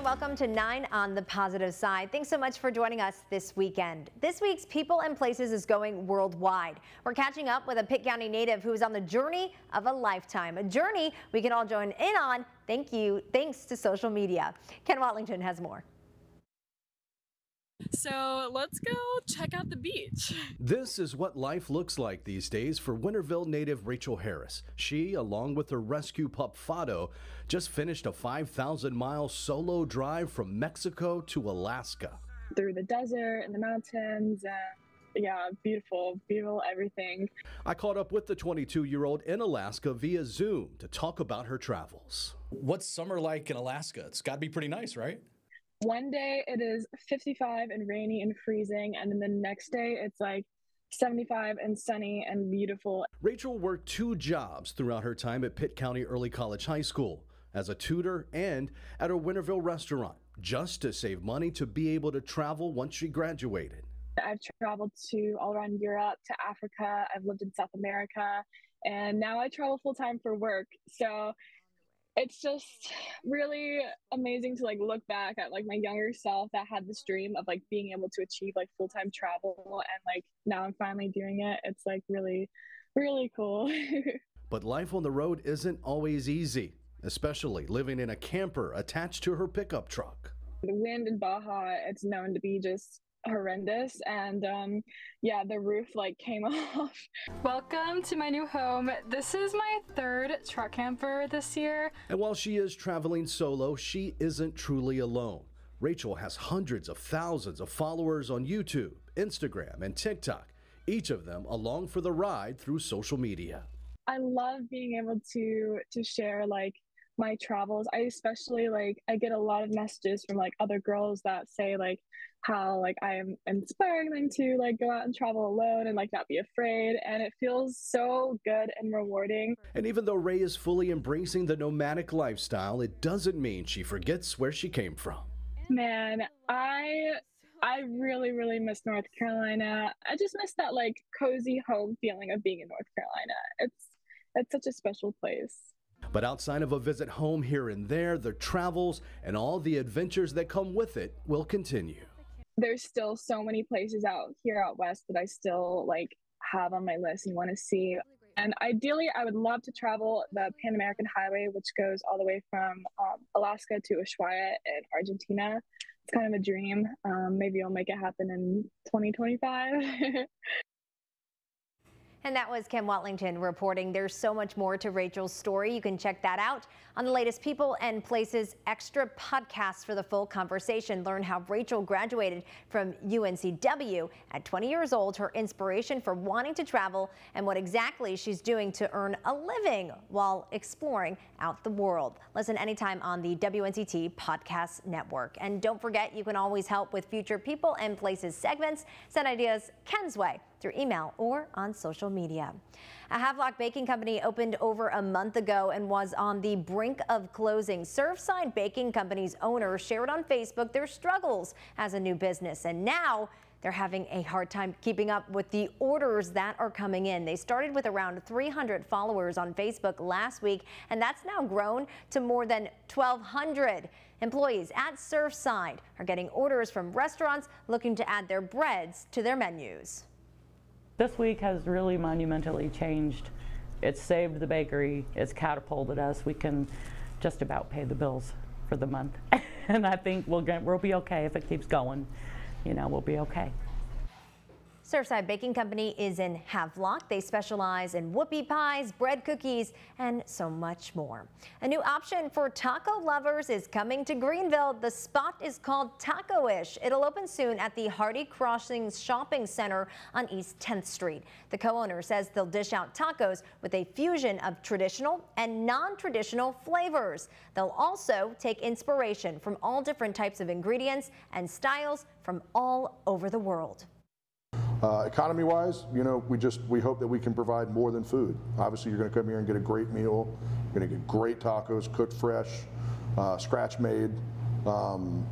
welcome to 9 on the Positive Side. Thanks so much for joining us this weekend. This week's People and Places is going worldwide. We're catching up with a Pitt County native who is on the journey of a lifetime, a journey we can all join in on. Thanks to social media. Ken Watlington has more. So let's go check out the beach. This is what life looks like these days for Winterville native Rachel Harris. She, along with her rescue pup Fado, just finished a 5,000-mile solo drive from Mexico to Alaska. Through the desert and the mountains. Yeah, beautiful everything. I caught up with the 22-year-old in Alaska via Zoom to talk about her travels. What's summer like in Alaska? It's got to be pretty nice, right? One day it is 55 and rainy and freezing, and then the next day it's like 75 and sunny and beautiful. Rachel worked 2 jobs throughout her time at Pitt County Early College High School, as a tutor and at a Winterville restaurant, just to save money to be able to travel once she graduated. I've traveled to all around Europe, to Africa, I've lived in South America, and now I travel full-time for work. So it's just really amazing to look back at my younger self that had this dream of being able to achieve full-time travel, and now I'm finally doing it. It's really, really cool. But life on the road isn't always easy, especially living in a camper attached to her pickup truck. The wind in Baja, it's known to be just horrendous, and yeah, the roof came off. Welcome to my new home. This is my 3rd truck camper this year. And while she is traveling solo, she isn't truly alone. Rachel has hundreds of thousands of followers on YouTube, Instagram, and TikTok, each of them along for the ride through social media. I love being able to share my travels. I especially I get a lot of messages from other girls that say how I am inspiring them to go out and travel alone and not be afraid, and it feels so good and rewarding. And even though Ray is fully embracing the nomadic lifestyle, it doesn't mean she forgets where she came from. Man, I really miss North Carolina. I just miss that cozy home feeling of being in North Carolina. It's such a special place. But outside of a visit home here and there, the travels and all the adventures that come with it will continue. There's still so many places out west that I still have on my list and want to see. And ideally, I would love to travel the Pan American Highway, which goes all the way from Alaska to Ushuaia in Argentina. It's kind of a dream. Maybe I'll make it happen in 2025. And that was Ken Watlington reporting. There's so much more to Rachel's story. You can check that out on the latest People and Places Extra podcast for the full conversation. Learn how Rachel graduated from UNCW at 20 years old, her inspiration for wanting to travel, and what exactly she's doing to earn a living while exploring out the world. Listen anytime on the WNCT Podcast Network. And don't forget, you can always help with future People and Places segments. Send ideas Ken's way through email or on social media. A Havelock Baking Company opened over a month ago and was on the brink of closing. Surfside Baking Company's owner shared on Facebook their struggles as a new business, and now they're having a hard time keeping up with the orders that are coming in. They started with around 300 followers on Facebook last week, and that's now grown to more than 1,200. Employees at Surfside are getting orders from restaurants looking to add their breads to their menus. This week has really monumentally changed. It's saved the bakery, it's catapulted us. We can just about pay the bills for the month. And I think we'll be okay if it keeps going. You know, we'll be okay. Surfside Baking Company is in Havelock. They specialize in whoopie pies, bread cookies, and so much more. A new option for taco lovers is coming to Greenville. The spot is called Taco-ish. It'll open soon at the Hardy Crossings Shopping Center on East 10th Street. The co-owner says they'll dish out tacos with a fusion of traditional and non-traditional flavors. They'll also take inspiration from all different types of ingredients and styles from all over the world. Economy-wise, you know, we hope that we can provide more than food. Obviously, you're going to come here and get a great meal. You're going to get great tacos, cooked fresh, scratch made, and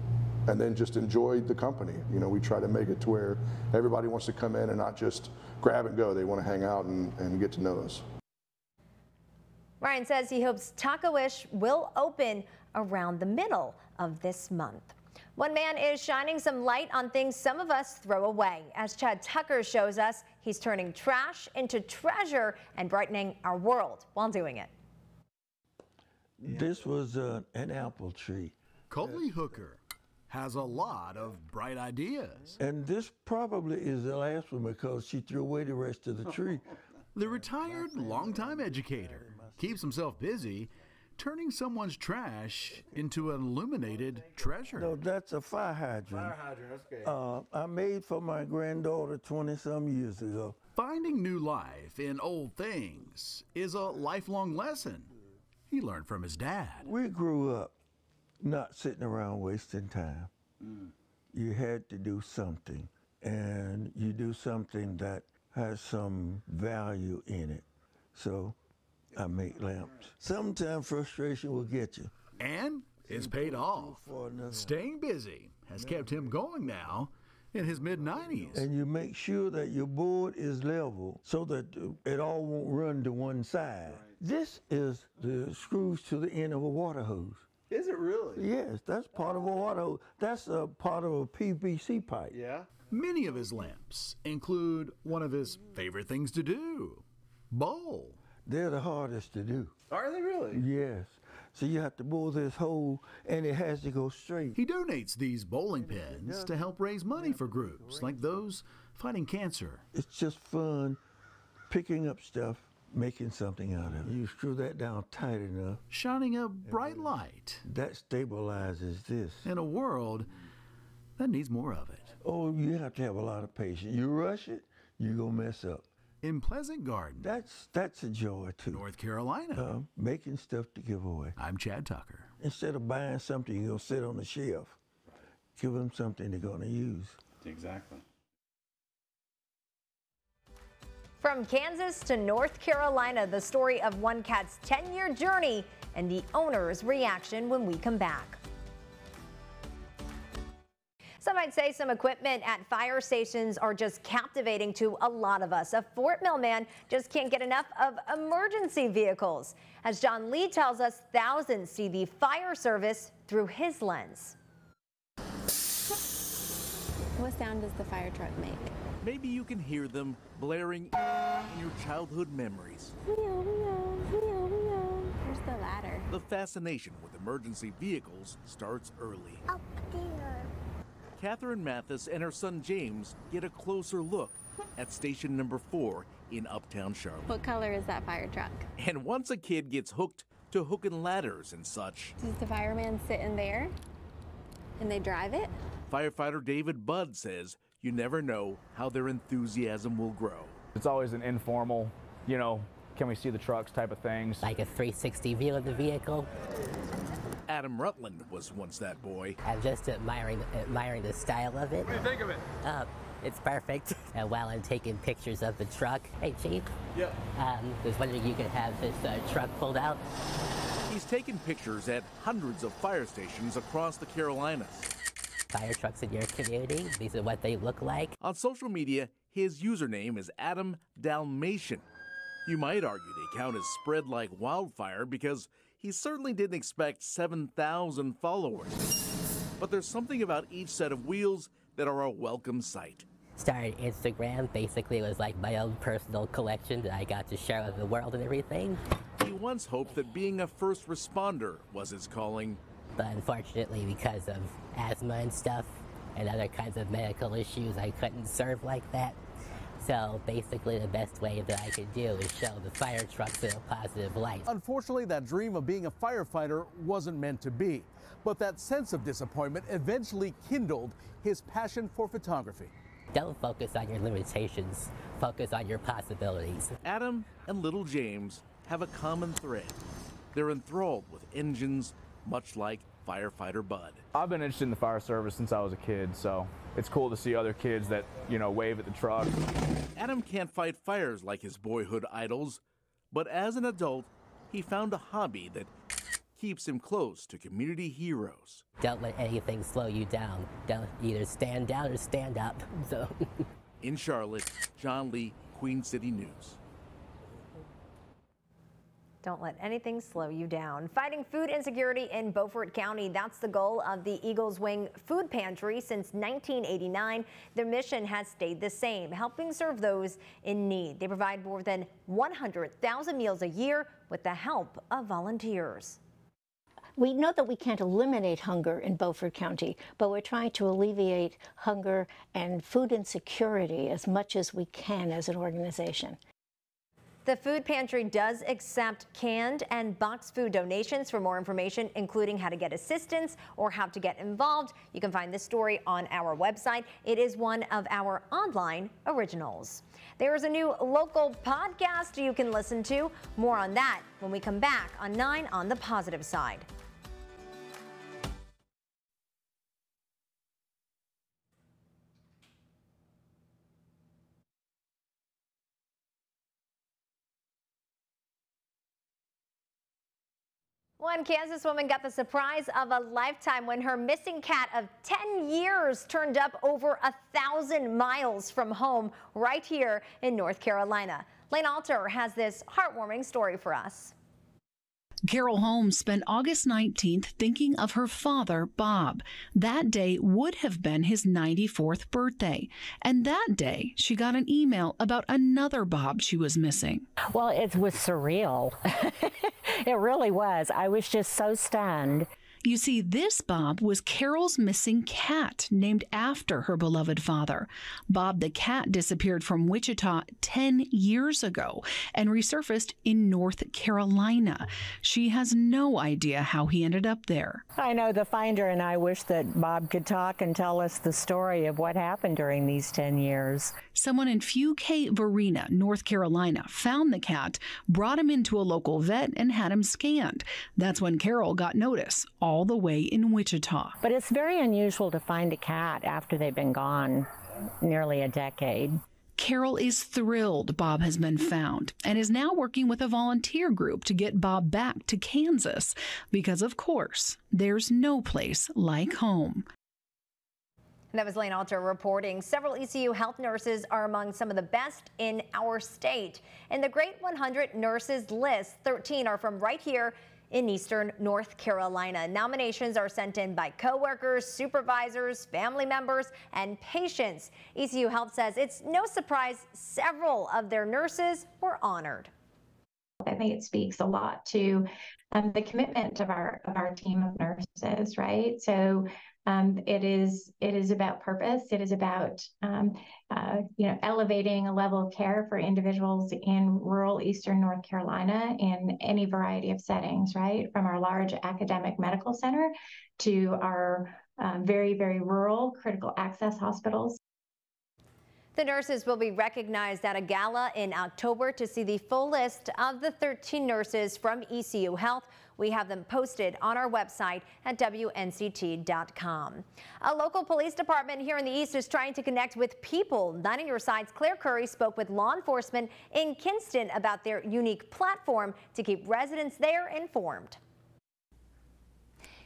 then just enjoy the company. You know, we try to make it to where everybody wants to come in and not just grab and go. They want to hang out and get to know us. Ryan says he hopes Taco-ish will open around the middle of this month. One man is shining some light on things some of us throw away. As Chad Tucker shows us, he's turning trash into treasure and brightening our world while doing it. This was an apple tree. Coley Hooker has a lot of bright ideas. And this probably is the last one because she threw away the rest of the tree. The retired longtime educator keeps himself busy turning someone's trash into an illuminated treasure. No, that's a fire hydrant. Fire hydrant, that's okay. I made for my granddaughter 20-some years ago. Finding new life in old things is a lifelong lesson he learned from his dad. We grew up not sitting around wasting time. You had to do something, and you do something that has some value in it. So I make lamps. Sometimes frustration will get you. And it's paid off. Staying busy has kept him going now in his mid-90s. And you make sure that your board is level so that it all won't run to one side. This is the screws to the end of a water hose. Is it really? Yes, that's part of a water hose. That's a part of a PVC pipe. Yeah. Many of his lamps include one of his favorite things to do, bowl. They're the hardest to do. Are they really? Yes. So you have to bore this hole, and it has to go straight. He donates these bowling pins to help raise money for groups like those fighting cancer. It's just fun picking up stuff, making something out of it. You screw that down tight enough. Shining a bright light. That stabilizes this. In a world that needs more of it. Oh, you have to have a lot of patience. You rush it, you're going to mess up. In Pleasant Garden, that's a joy too. North Carolina. Making stuff to give away. I'm Chad Tucker. Instead of buying something you're going to sit on the shelf, give them something they're going to use. Exactly. From Kansas to North Carolina, the story of one cat's 10-year journey and the owner's reaction when we come back. Some might say some equipment at fire stations are just captivating to a lot of us. A Fort Mill man just can't get enough of emergency vehicles. As John Lee tells us, thousands see the fire service through his lens. What sound does the fire truck make? Maybe you can hear them blaring in your childhood memories. Where's the ladder? The fascination with emergency vehicles starts early. Up there. Catherine Mathis and her son James get a closer look at station number 4 in Uptown Charlotte. What color is that fire truck? And once a kid gets hooked to hook and ladders and such. Does the fireman sit in there and they drive it? Firefighter David Budd says you never know how their enthusiasm will grow. It's always an informal, can we see the trucks type of things. Like a 360 view of the vehicle. Adam Rutland was once that boy. I'm just admiring the style of it. What do you think of it? It's perfect. And while I'm taking pictures of the truck, hey Chief. Yep. Was wondering if you could have this truck pulled out. He's taken pictures at hundreds of fire stations across the Carolinas. Fire trucks in your community, these are what they look like. On social media, his username is Adam Dalmatian. You might argue the account is spread like wildfire because he certainly didn't expect 7,000 followers. But there's something about each set of wheels that are a welcome sight. Started Instagram, basically it was like my own personal collection that I got to share with the world and everything. He once hoped that being a first responder was his calling. But unfortunately, because of asthma and stuff and other kinds of medical issues, I couldn't serve like that. So basically the best way that I could do is show the fire trucks in a positive light. Unfortunately, that dream of being a firefighter wasn't meant to be. But that sense of disappointment eventually kindled his passion for photography. Don't focus on your limitations, focus on your possibilities. Adam and little James have a common thread. They're enthralled with engines, much like firefighter Bud. I've been interested in the fire service since I was a kid, so it's cool to see other kids that, wave at the truck. Adam can't fight fires like his boyhood idols, but as an adult, he found a hobby that keeps him close to community heroes. Don't let anything slow you down. Don't either stand down or stand up. So. In Charlotte, John Lee, Queen City News. Don't let anything slow you down. Fighting food insecurity in Beaufort County, that's the goal of the Eagles Wing Food Pantry since 1989. Their mission has stayed the same, helping serve those in need. They provide more than 100,000 meals a year with the help of volunteers. We know that we can't eliminate hunger in Beaufort County, but we're trying to alleviate hunger and food insecurity as much as we can as an organization. The food pantry does accept canned and boxed food donations. For more information, including how to get assistance or how to get involved, you can find this story on our website. It is one of our online originals. There is a new local podcast you can listen to. More on that when we come back on 9 on the Positive Side. One Kansas woman got the surprise of a lifetime when her missing cat of 10 years turned up over 1,000 miles from home right here in North Carolina. Lane Alter has this heartwarming story for us. Carol Holmes spent August 19th thinking of her father, Bob. That day would have been his 94th birthday. And that day, she got an email about another Bob she was missing. Well, it was surreal. It really was. I was just so stunned. You see, this Bob was Carol's missing cat, named after her beloved father. Bob the cat disappeared from Wichita 10 years ago and resurfaced in North Carolina. She has no idea how he ended up there. I know the finder and I wish that Bob could talk and tell us the story of what happened during these 10 years. Someone in Fuquay-Varina, North Carolina, found the cat, brought him into a local vet, and had him scanned. That's when Carol got notice, all the way in Wichita. But it's very unusual to find a cat after they've been gone nearly a decade. Carol is thrilled Bob has been found and is now working with a volunteer group to get Bob back to Kansas because, of course, there's no place like home. That was Lane Alter reporting. Several ECU health nurses are among some of the best in our state. In the Great 100 Nurses list, 13 are from right here in Eastern North Carolina. Nominations are sent in by coworkers, supervisors, family members, and patients. ECU Health says it's no surprise several of their nurses were honored. I think it speaks a lot to the commitment of our team of nurses, right? So it is about purpose. It is about elevating a level of care for individuals in rural Eastern North Carolina in any variety of settings, right? From our large academic medical center to our very, very rural critical access hospitals. The nurses will be recognized at a gala in October. To see the full list of the 13 nurses from ECU Health, we have them posted on our website at WNCT.com. A local police department here in the East is trying to connect with people. 9 on Your Side's Claire Curry spoke with law enforcement in Kinston about their unique platform to keep residents there informed.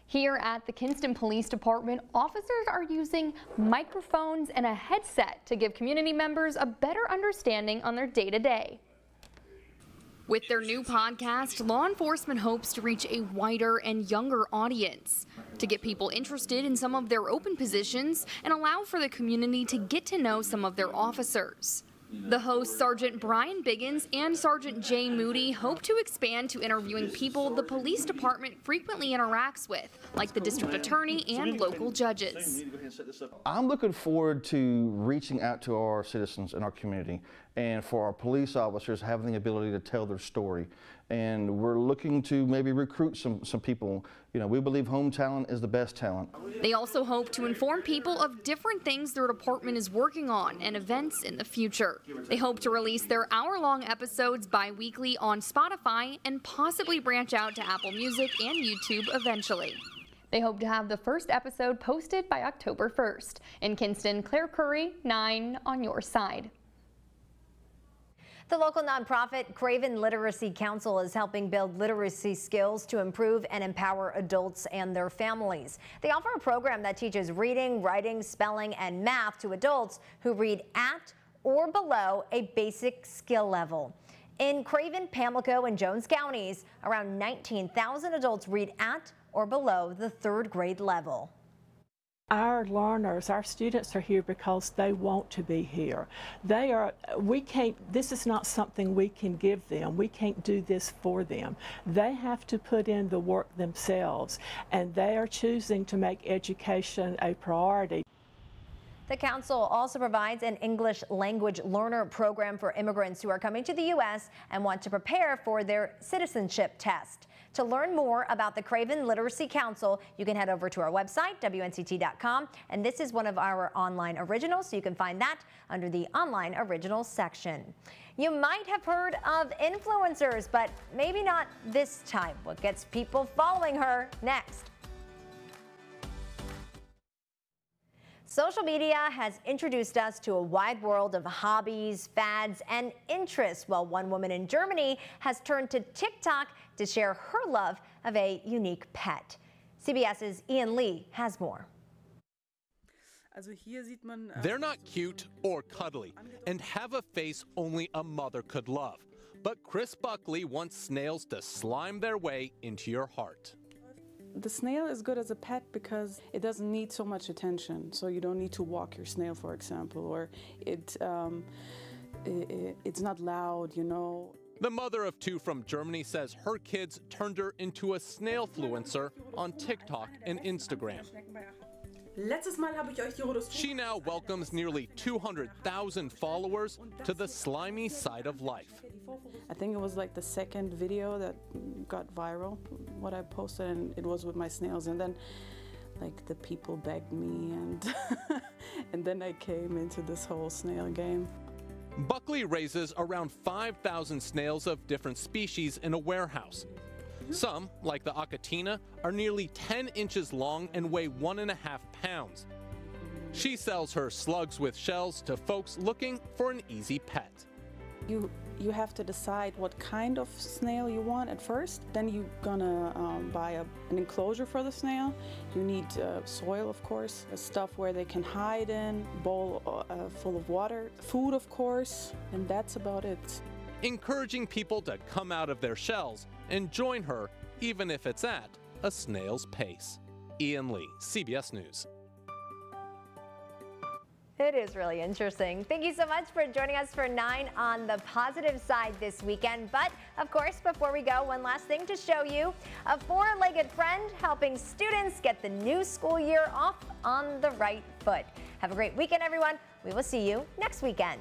Here at the Kinston Police Department, officers are using microphones and a headset to give community members a better understanding on their day-to-day. With their new podcast, law enforcement hopes to reach a wider and younger audience, to get people interested in some of their open positions and allow for the community to get to know some of their officers. The hosts, Sergeant Brian Biggins and Sergeant Jay Moody, hope to expand to interviewing people the police department frequently interacts with, like the district attorney and local judges. I'm looking forward to reaching out to our citizens in our community and for our police officers having the ability to tell their story. And we're looking to maybe recruit some people. You know, we believe home talent is the best talent. They also hope to inform people of different things their department is working on and events in the future. They hope to release their hour-long episodes bi-weekly on Spotify and possibly branch out to Apple Music and YouTube eventually. They hope to have the first episode posted by October 1st. In Kinston, Claire Curry, 9 on Your Side. The local nonprofit Craven Literacy Council is helping build literacy skills to improve and empower adults and their families. They offer a program that teaches reading, writing, spelling, and math to adults who read at or below a basic skill level. In Craven, Pamlico, and Jones counties, around 19,000 adults read at or below the 3rd grade level. Our learners, our students are here because they want to be here. This is not something we can give them. We can't do this for them. They have to put in the work themselves, and they are choosing to make education a priority. The council also provides an English language learner program for immigrants who are coming to the U.S. and want to prepare for their citizenship test. To learn more about the Craven Literacy Council, you can head over to our website, WNCT.com, and this is one of our online originals, so you can find that under the online originals section. You might have heard of influencers, but maybe not this time. What gets people following her next? Social media has introduced us to a wide world of hobbies, fads, and interests, while one woman in Germany has turned to TikTok to share her love of a unique pet. CBS's Ian Lee has more. They're not cute or cuddly and have a face only a mother could love. But Chris Buckley wants snails to slime their way into your heart. The snail is good as a pet because it doesn't need so much attention. So you don't need to walk your snail, for example, or it's not loud, you know. The mother of 2 from Germany says her kids turned her into a snail-fluencer on TikTok and Instagram. She now welcomes nearly 200,000 followers to the slimy side of life. I think it was like the 2nd video that got viral, what I posted, and it was with my snails. And then like the people begged me, and and then I came into this whole snail game. Buckley raises around 5,000 snails of different species in a warehouse. Some, like the Achatina, are nearly 10 inches long and weigh 1.5 pounds. She sells her slugs with shells to folks looking for an easy pet. You have to decide what kind of snail you want at first. Then you're gonna buy an enclosure for the snail. You need soil, of course, stuff where they can hide in, bowl full of water, food, of course, and that's about it. Encouraging people to come out of their shells and join her, even if it's at a snail's pace. Ian Lee, CBS News. It is really interesting. Thank you so much for joining us for 9 on the positive side this weekend. But of course, before we go, one last thing to show you. A 4-legged friend helping students get the new school year off on the right foot. Have a great weekend, everyone. We will see you next weekend.